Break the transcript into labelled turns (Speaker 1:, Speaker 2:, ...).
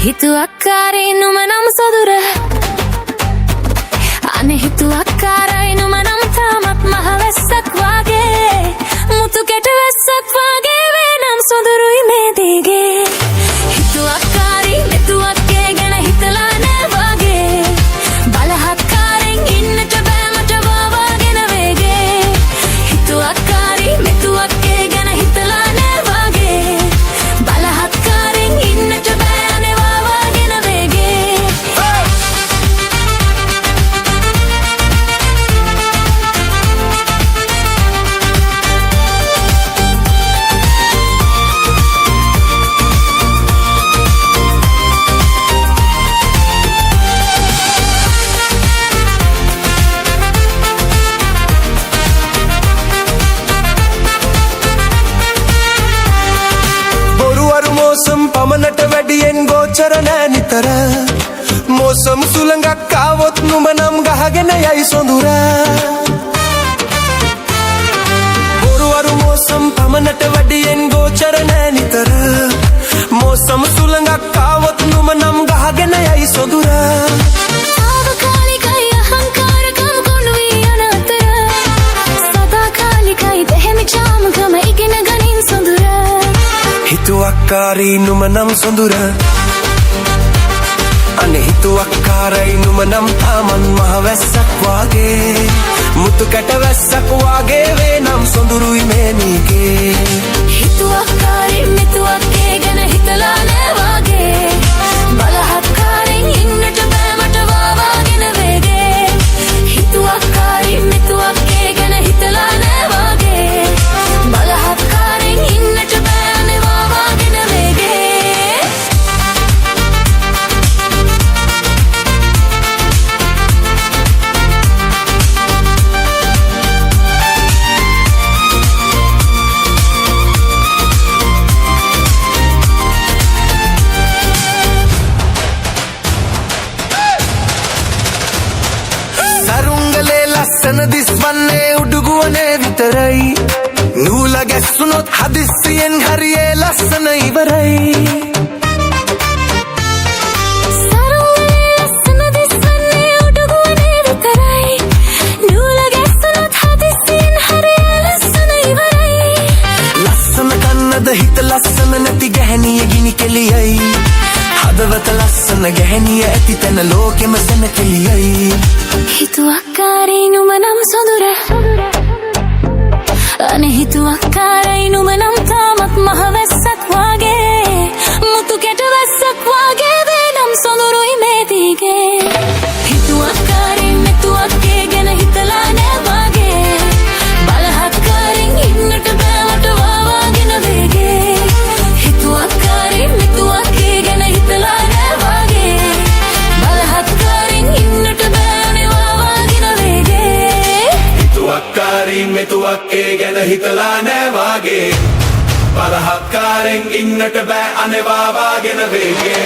Speaker 1: හිතුවක්කාරී නුමනම් සොදුර අනේ හිතුවක්කාරයි නුමනම් තාමත් මහවැස්සක් වාගේ මුතු කැට වැස්සක් වාගේ වේනම් සොඳුරුයි මේ දිගේ හිතුවක්කාරී මෙතුවක්ගේ ගැන හිතලා නෑ වාගේ බලහත්කාරෙන් ඉන්නට බෑ මට වාවාගෙන වේගේ හිතුවක්කාරී මෙතුවක්ගේ ගැන හිතලා නෑ වාගේ බලහත්කාරෙන් ඉන්නට බෑ අනේ වාවාගෙන වේගේ
Speaker 2: මෝසම් පමණට වැඩියෙන් ගෝචර නෑ නිතර මෝසම් සුළඟක් ආවොත් නුඹනම් ගහගෙන යයි සොඳුර බොරුවරු මෝසම් පමණට වැඩියෙන් ගෝචර නෑ නිතර මෝසම් සුළඟක් ආවොත් නුඹනම් ගහගෙන යයි සොඳුර
Speaker 1: තාවකාලිකයි අහංකාරකම් කොණු වී යන අතර සදාකාලිකයි දෙහෙමි චාමකම ඉගෙන ගනින් සොඳුර
Speaker 2: හිතුවක්කාරී නුමනම් සොඳුර අනේ හිතුවක්කාරයි නුමනම් තාමන් මහවැස්සක් වාගේ මුතු කැට වැස්සක් වාගේ වේනම් සොඳුරුයි මේ නීගේ
Speaker 1: හිතුවක්කාරී මෙතුවක්ගේ ගැන හිතලා නෑ වාගේ බලහත්කාරෙන් ඉන්නට බෑ මට වාවාගෙන වේගේ හිතුවක්කාරී මෙතුවක්ගේ ගැන හිතලා නෑ වාගේ බලහත්කාරෙන් ඉන්නට බෑ අනේ වාවාගෙන වේගේ
Speaker 2: සරුංගලේ ලස්සන දිස්වන්නේ උඩුගුවනේ විතරයි නූල ගැස්සුනොත් හදිස්සියෙන් හරියේ ලස්සන ඉවරයි
Speaker 1: සරුංගලේ ලස්සන දිස්වන්නේ උඩුගුවනේ විතරයි නූල ගැස්සුනොත් හදිස්සියෙන් හරියේ ලස්සන ඉවරයි
Speaker 2: ලස්සන කන්නද හිත ලස්සන නැති ගැහණිය ගිනි කෙලියයි හදවත ලස්සන ගැහණිය ඇති තැන ලෝකෙම සැනකෙලියයි
Speaker 1: හිතුවක්කාරී නුමනම් සොඳුර අනේ හිතුවක්කාරයි නුමනම් තාමත් මහවැස්සක් වාගේ මුතු කැට වැස්සක් වාගේ වේනම් සොඳුරුයි මේ දිගේ හිතුවක්කාරී මෙතුවක්ගේ ගැන හිතලා නෑ වාගේ බලහත්කාරෙන් ඉන්නට බෑ මට වාවාගෙන වේගේ හිතුවක්කාරී මෙතුවක්ගේ ගැන හිතලා නෑ වාගේ බලහත්කාරෙන් ඉන්නට බෑ අනේ වාවාගෙන වේගේ
Speaker 3: හිතුවක්කාරී මෙතුවක්ගේ ගැන හිතලා නෑ වාගේ බලහත්කාරෙන් ඉන්නට බෑ අනේ වාවාගෙන වේගේ